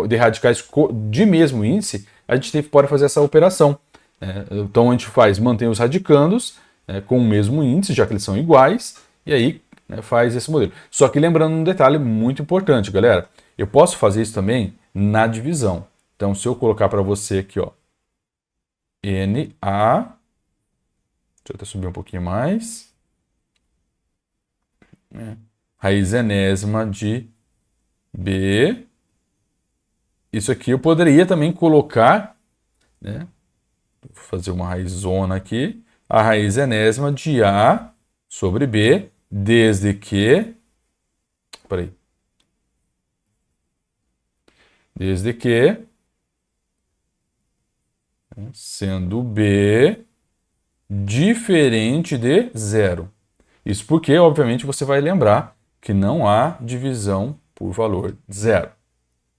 de radicais de mesmo índice, a gente pode fazer essa operação. Então, a gente mantém os radicandos com o mesmo índice, já que eles são iguais, e aí faz esse modelo. Só que lembrando um detalhe muito importante, galera, eu posso fazer isso também na divisão. Então, se eu colocar para você aqui, ó, NA, deixa eu até subir um pouquinho mais, raiz enésima de B, isso aqui eu poderia também colocar, vou fazer uma raizona aqui, a raiz enésima de A sobre B, desde que, sendo B diferente de zero. Isso porque, obviamente, você vai lembrar que não há divisão por valor zero.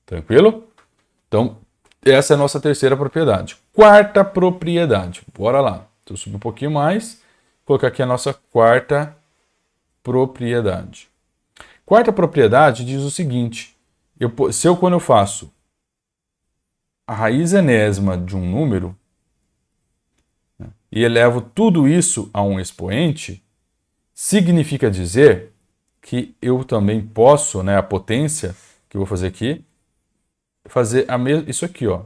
Tranquilo? Então, essa é a nossa terceira propriedade. Quarta propriedade. Bora lá. Então, subir um pouquinho mais. Vou colocar aqui a nossa quarta propriedade. Quarta propriedade diz o seguinte. Quando eu faço a raiz enésima de um número e elevo tudo isso a um expoente, significa dizer que eu também posso, a potência que eu vou fazer aqui, fazer isso aqui, ó,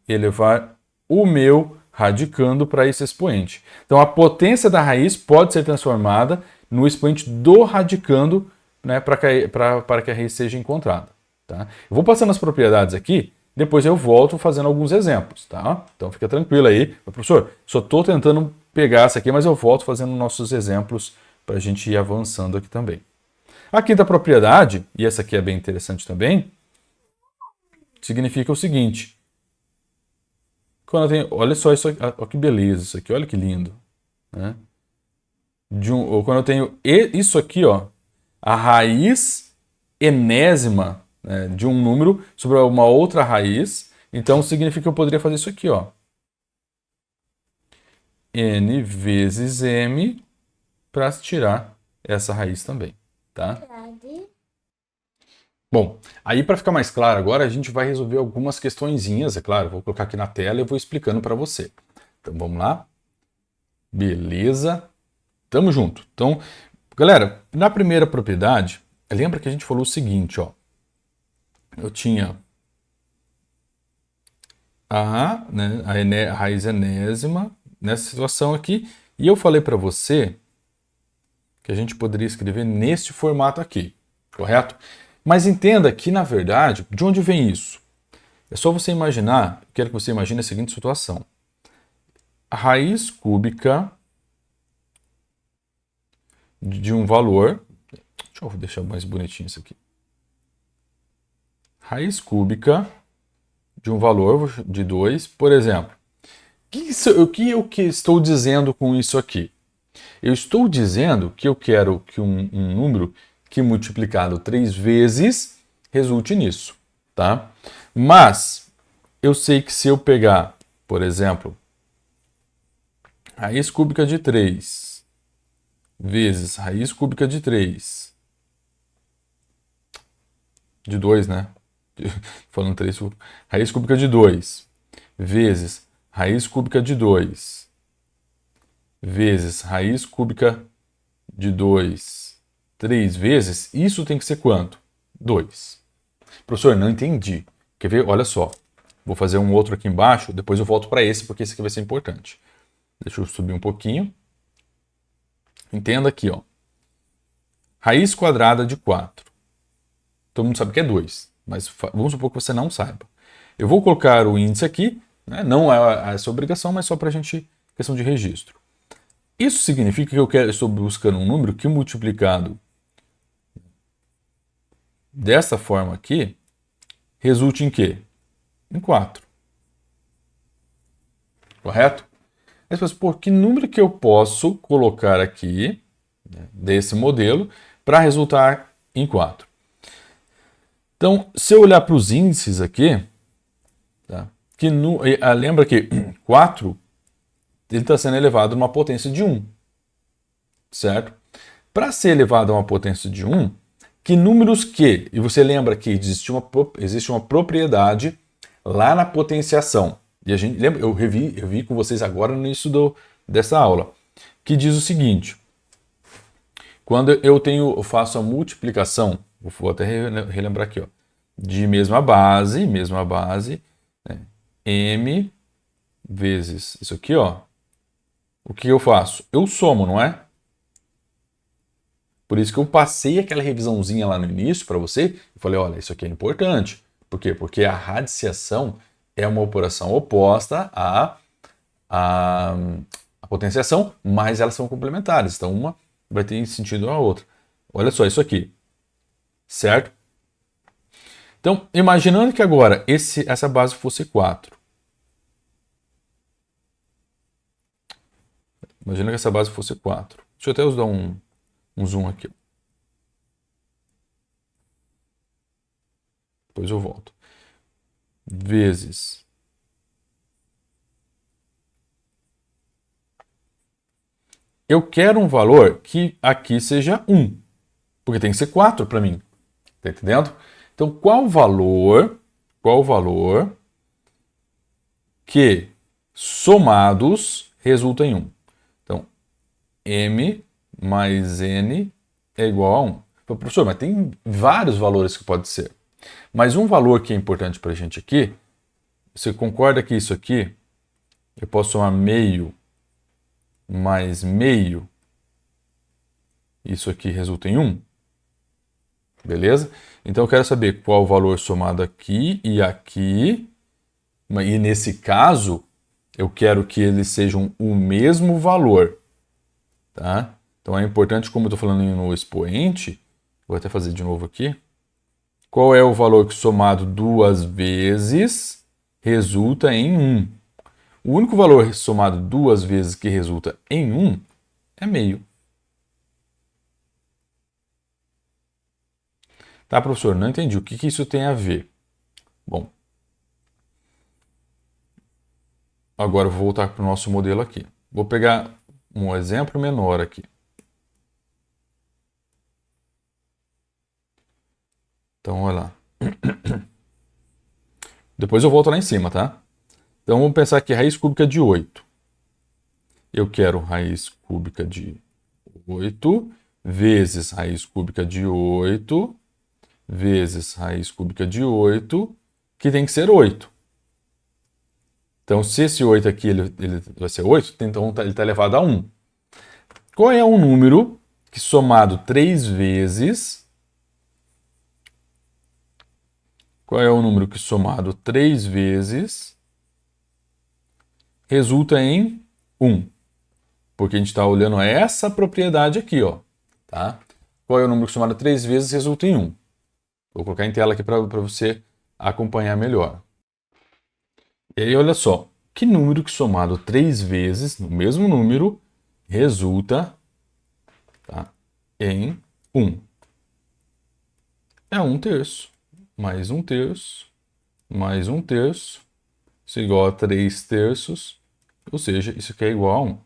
elevar o meu radicando para esse expoente. Então, a potência da raiz pode ser transformada no expoente do radicando, para que a raiz seja encontrada. Tá? Eu vou passando as propriedades aqui, depois eu volto fazendo alguns exemplos. Tá? Então, fica tranquilo aí. Professor, só estou tentando pegar essa aqui, mas eu volto fazendo nossos exemplos para a gente ir avançando aqui também. A quinta propriedade, e essa aqui é bem interessante também, significa o seguinte. Quando eu tenho, olha só isso aqui, olha que beleza isso aqui, olha que lindo. Né? Quando eu tenho isso aqui, ó, a raiz enésima, de um número sobre uma outra raiz, então significa que eu poderia fazer isso aqui, ó. N vezes M para tirar essa raiz também, tá? Bom, aí para ficar mais claro agora, a gente vai resolver algumas questõezinhas, é claro, vou colocar aqui na tela e vou explicando para você. Então vamos lá. Beleza. Tamo junto. Então, galera, na primeira propriedade, lembra que a gente falou o seguinte, ó. Eu tinha a raiz enésima nessa situação aqui, e eu falei para você que a gente poderia escrever neste formato aqui, correto? Mas entenda que, na verdade, de onde vem isso? É só você imaginar, quero que você imagine a seguinte situação. A raiz cúbica de um valor, deixa eu deixar mais bonitinho isso aqui. Raiz cúbica de um valor de 2, por exemplo. O que eu estou dizendo com isso aqui? Eu estou dizendo que eu quero que um número que multiplicado 3 vezes resulte nisso, tá? Mas eu sei que se eu pegar, por exemplo, raiz cúbica de 3 vezes raiz cúbica de 3, de 2, né? Falando 3, raiz cúbica de 2 vezes raiz cúbica de 2 vezes raiz cúbica de 2 3 vezes, isso tem que ser quanto? 2. Professor, não entendi. Quer ver? Olha só. Vou fazer um outro aqui embaixo, depois eu volto para esse, porque esse aqui vai ser importante. Deixa eu subir um pouquinho. Entenda aqui, ó. Raiz quadrada de 4. Todo mundo sabe que é 2, mas vamos supor que você não saiba. Eu vou colocar o índice aqui, né? Não é essa obrigação, mas só para a gente, questão de registro. Isso significa que eu estou buscando um número que multiplicado dessa forma aqui, resulte em quê? Em 4. Correto? Aí você fala assim, pô, que número que eu posso colocar aqui, né, desse modelo, para resultar em 4? Então, se eu olhar para os índices aqui, tá, lembra que 4 está sendo elevado a uma potência de 1, certo? Para ser elevado a uma potência de 1, que números que, e você lembra que existe uma propriedade lá na potenciação, e a gente lembra, eu vi com vocês agora no início dessa aula, que diz o seguinte: quando eu faço a multiplicação, vou até relembrar aqui, ó, de mesma base, né, m vezes isso aqui, ó, o que eu faço? Eu somo, não é? Por isso que eu passei aquela revisãozinha lá no início para você e falei, olha, isso aqui é importante. Por quê? Porque a radiciação é uma operação oposta à potenciação, mas elas são complementares. Então, uma vai ter sentido a outra. Olha só isso aqui. Certo? Então, imaginando que agora essa base fosse 4. Imagina que essa base fosse 4. Deixa eu até dar um zoom aqui. Depois eu volto. Vezes. Eu quero um valor que aqui seja 1. Porque tem que ser 4 para mim. Tá entendendo? Então, qual valor que somados resulta em 1? Então, m mais n é igual a 1. Professor, mas tem vários valores que pode ser. Mas um valor que é importante para a gente aqui, você concorda que isso aqui, eu posso somar meio mais meio, isso aqui resulta em 1? Beleza? Então eu quero saber qual o valor somado aqui e aqui. E nesse caso, eu quero que eles sejam o mesmo valor. Tá? Então é importante, como eu estou falando no expoente, vou até fazer de novo aqui. Qual é o valor que somado duas vezes resulta em 1? O único valor somado duas vezes que resulta em 1 é meio. Tá, professor? Não entendi. O que isso tem a ver? Bom, agora eu vou voltar para o nosso modelo aqui. Vou pegar um exemplo menor aqui. Então, olha lá. Depois eu volto lá em cima, tá? Então, vamos pensar aqui, raiz cúbica de 8. Eu quero raiz cúbica de 8 vezes raiz cúbica de 8 vezes raiz cúbica de 8, que tem que ser 8. Então, se esse 8 aqui ele vai ser 8, então ele está elevado a 1. Qual é um número que somado 3 vezes... Qual é o número que somado 3 vezes resulta em 1? Porque a gente está olhando essa propriedade aqui, ó. Tá? Qual é o número que somado 3 vezes resulta em 1? Vou colocar em tela aqui para você acompanhar melhor. E aí, olha só. Que número que somado 3 vezes, no mesmo número, resulta, tá, em 1? É 1 terço, mais 1 terço, mais 1 terço, Isso é igual a 3 terços, ou seja, isso aqui é igual a 1.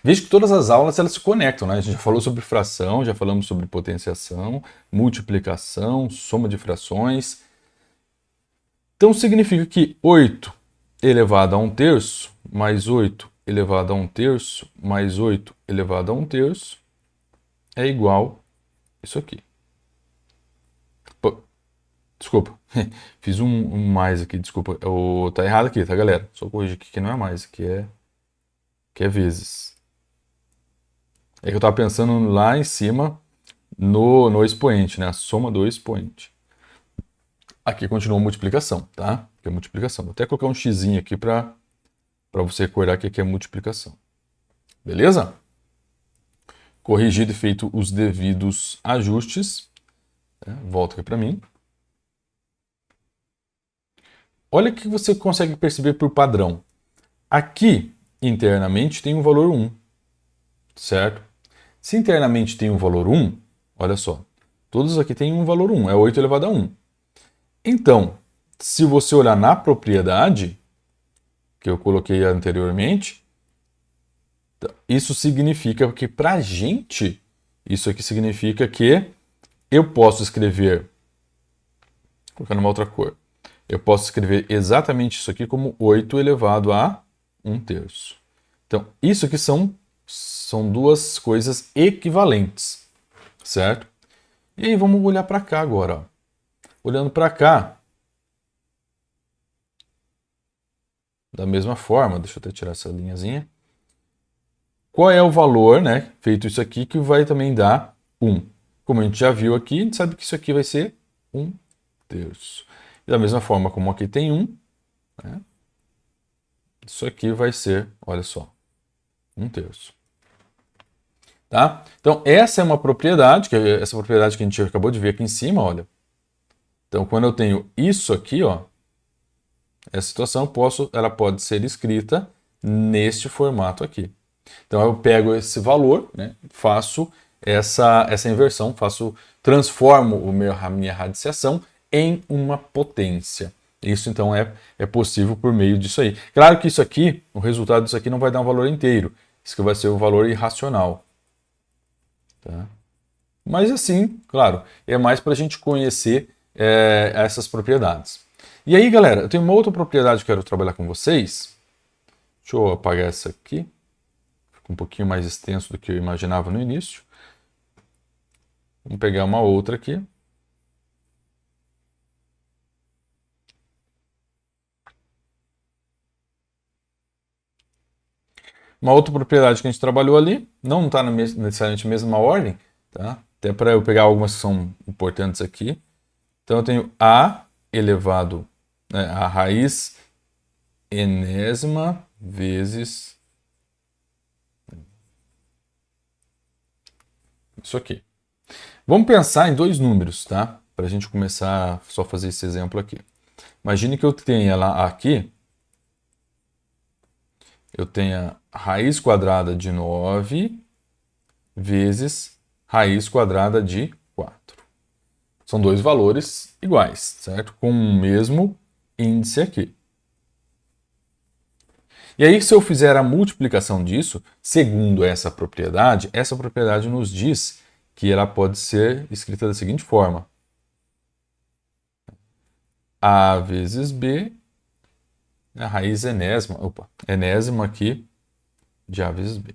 Veja que todas as aulas elas se conectam, né? A gente já falou sobre fração, já falamos sobre potenciação, multiplicação, soma de frações. Então significa que 8 elevado a 1 terço, mais 8 elevado a 1 terço, mais 8 elevado a 1 terço, é igual a isso aqui. Pô, desculpa, fiz um mais aqui, desculpa. Tá errado aqui, tá, galera? Só corrigir aqui que não é mais, que é vezes. É que eu estava pensando lá em cima no expoente, né? A soma do expoente. Aqui continua a multiplicação, tá? Aqui é multiplicação. Vou até colocar um xzinho aqui para você recordar que aqui é multiplicação. Beleza? Corrigido e feito os devidos ajustes. Volta aqui para mim. Olha o que você consegue perceber por padrão. Aqui, internamente, tem um valor 1, certo? Se internamente tem um valor 1, olha só, todos aqui têm um valor 1, é 8 elevado a 1. Então, se você olhar na propriedade, que eu coloquei anteriormente, isso significa que para a gente, isso aqui significa que eu posso escrever, vou colocar numa outra cor, eu posso escrever exatamente isso aqui como 8 elevado a 1 terço. Então, isso aqui são duas coisas equivalentes, certo? E aí vamos olhar para cá agora. Ó. Olhando para cá, da mesma forma, deixa eu até tirar essa linhazinha. Qual é o valor, né, feito isso aqui, que vai também dar 1? Como a gente já viu aqui, a gente sabe que isso aqui vai ser 1 terço. E da mesma forma como aqui tem 1, né, isso aqui vai ser, olha só, 1 terço. Tá? Então, essa é uma propriedade, essa propriedade que a gente acabou de ver aqui em cima, olha. Então, quando eu tenho isso aqui, ó, essa situação ela pode ser escrita neste formato aqui. Então, eu pego esse valor, né, faço essa inversão, transformo a minha radiciação em uma potência. Isso, então, é possível por meio disso aí. Claro que isso aqui, o resultado disso aqui não vai dar um valor inteiro. Isso aqui vai ser um valor irracional. Tá? Mas assim, claro, é mais para a gente conhecer essas propriedades. E aí, galera, eu tenho uma outra propriedade que eu quero trabalhar com vocês. Deixa eu apagar essa aqui. Fica um pouquinho mais extenso do que eu imaginava no início. Vamos pegar uma outra aqui. Uma outra propriedade que a gente trabalhou ali, não está necessariamente na mesma ordem, tá? Até para eu pegar algumas que são importantes aqui. Então eu tenho A elevado, né, a raiz enésima vezes isso aqui. Vamos pensar em dois números, tá? Para a gente começar só fazer esse exemplo aqui. Imagine que eu tenha lá aqui, eu tenha raiz quadrada de 9 vezes raiz quadrada de 4. São dois valores iguais, certo? Com o mesmo índice aqui. E aí, se eu fizer a multiplicação disso, segundo essa propriedade nos diz que ela pode ser escrita da seguinte forma. A vezes B, a raiz enésima aqui de A vezes B.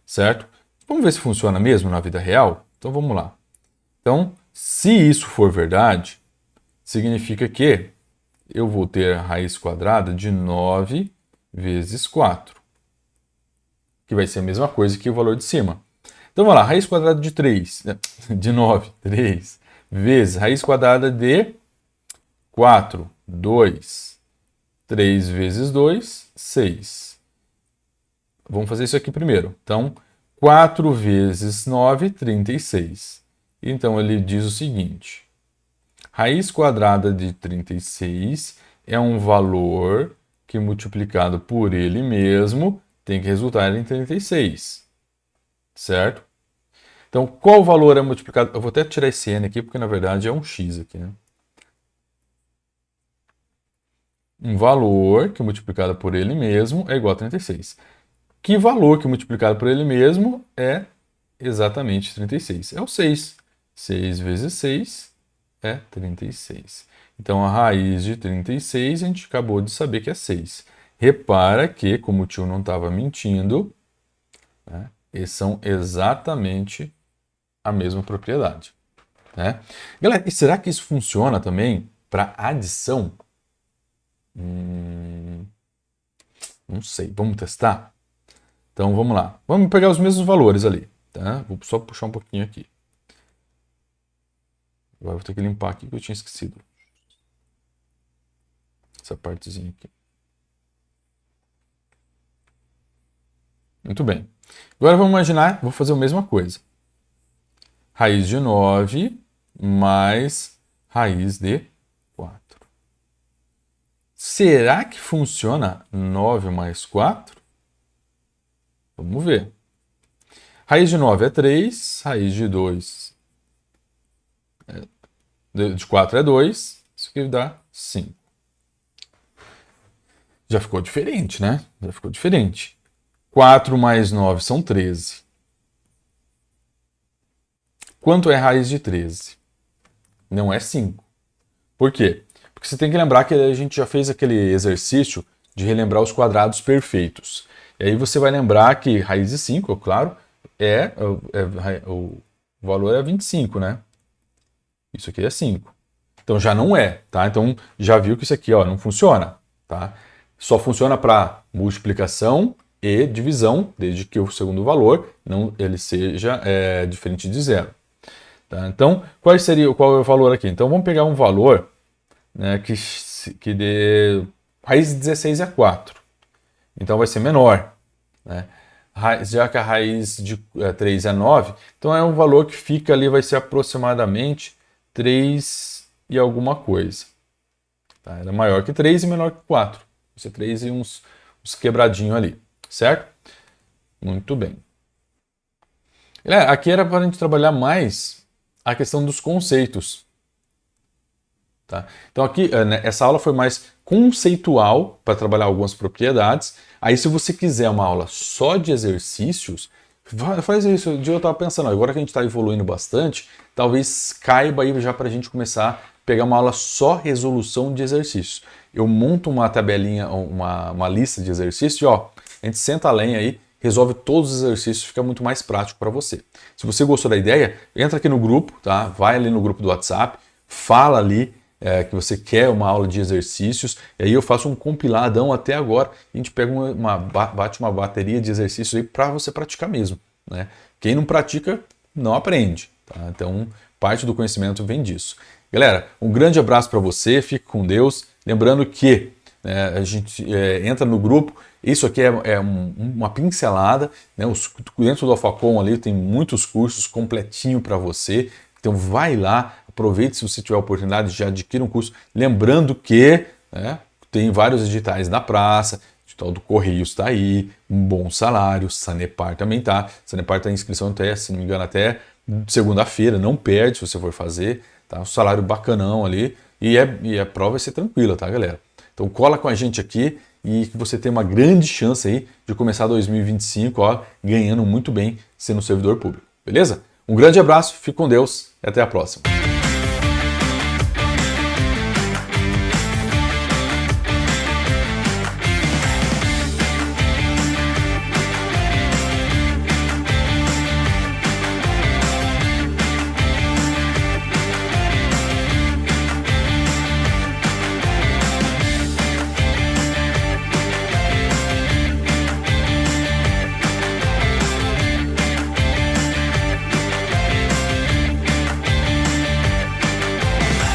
Certo? Vamos ver se funciona mesmo na vida real? Então vamos lá. Então, se isso for verdade, significa que eu vou ter a raiz quadrada de 9 vezes 4, que vai ser a mesma coisa que o valor de cima. Então vamos lá, raiz quadrada de 3, de 9, 3, vezes raiz quadrada de 4, 2, 3 vezes 2, 6. Vamos fazer isso aqui primeiro. Então, 4 vezes 9, 36. Então, ele diz o seguinte: raiz quadrada de 36 é um valor que, multiplicado por ele mesmo, tem que resultar em 36. Certo? Então, qual valor é multiplicado? Eu vou até tirar esse n aqui, porque na verdade é um x aqui, né? Um valor que multiplicado por ele mesmo é igual a 36. Que valor que multiplicado por ele mesmo é exatamente 36? É o 6. 6 vezes 6 é 36. Então, a raiz de 36 a gente acabou de saber que é 6. Repara que, como o tio não estava mentindo, né, eles são exatamente a mesma propriedade. Né? Galera, e será que isso funciona também para adição? Não sei. Vamos testar? Então, vamos lá. Vamos pegar os mesmos valores ali. Tá? Vou só puxar um pouquinho aqui. Agora vou ter que limpar aqui que eu tinha esquecido. Essa partezinha aqui. Muito bem. Agora vamos imaginar, vou fazer a mesma coisa. Raiz de 9 mais raiz de 4. Será que funciona 9 mais 4? Vamos ver. Raiz de 9 é 3, raiz de 2 de 4 é 2, isso aqui dá 5. Já ficou diferente, né? Já ficou diferente. 4 mais 9 são 13. Quanto é raiz de 13? Não é 5. Por quê? Porque você tem que lembrar que a gente já fez aquele exercício de relembrar os quadrados perfeitos. E aí você vai lembrar que raiz de 5, claro, o valor é 25, né? Isso aqui é 5. Então já não é, tá? Então já viu que isso aqui ó, não funciona, tá? Só funciona para multiplicação e divisão, desde que o segundo valor não ele seja diferente de zero. Tá? Então, qual é o valor aqui? Então vamos pegar um valor, né, que dê raiz de 16 é 4. Então vai ser menor. Né? Já que a raiz de 3 é 9, então é um valor que fica ali, vai ser aproximadamente 3 e alguma coisa. Tá? Era maior que 3 e menor que 4. Vai ser 3 e uns quebradinhos ali, certo? Muito bem. Aqui era para a gente trabalhar mais a questão dos conceitos. Tá? Então aqui, essa aula foi mais conceitual para trabalhar algumas propriedades. Aí se você quiser uma aula só de exercícios, faz isso. Um dia eu estava pensando, agora que a gente está evoluindo bastante, talvez caiba aí já para a gente começar a pegar uma aula só resolução de exercícios. Eu monto uma tabelinha, uma lista de exercícios e ó, a gente senta a lenha aí, resolve todos os exercícios, fica muito mais prático para você. Se você gostou da ideia, entra aqui no grupo, tá? Vai ali no grupo do WhatsApp, fala ali que você quer uma aula de exercícios, e aí eu faço um compiladão até agora, e a gente pega bate uma bateria de exercícios aí para você praticar mesmo. Né? Quem não pratica, não aprende. Tá? Então, parte do conhecimento vem disso. Galera, um grande abraço para você, fique com Deus. Lembrando que a gente entra no grupo, isso aqui é uma pincelada, né? Dentro do Alphacom ali tem muitos cursos completinho para você, então vai lá, aproveite se você tiver a oportunidade, já adquira um curso, lembrando que tem vários editais na praça, o tal do Correio está aí, um bom salário, Sanepar também está, Sanepar está em inscrição até, se não me engano, até segunda-feira, não perde se você for fazer, tá? Um salário bacanão ali, e a prova vai ser tranquila, tá, galera? Então cola com a gente aqui e que você tem uma grande chance aí de começar 2025 ó, ganhando muito bem sendo servidor público, beleza? Um grande abraço, fique com Deus e até a próxima.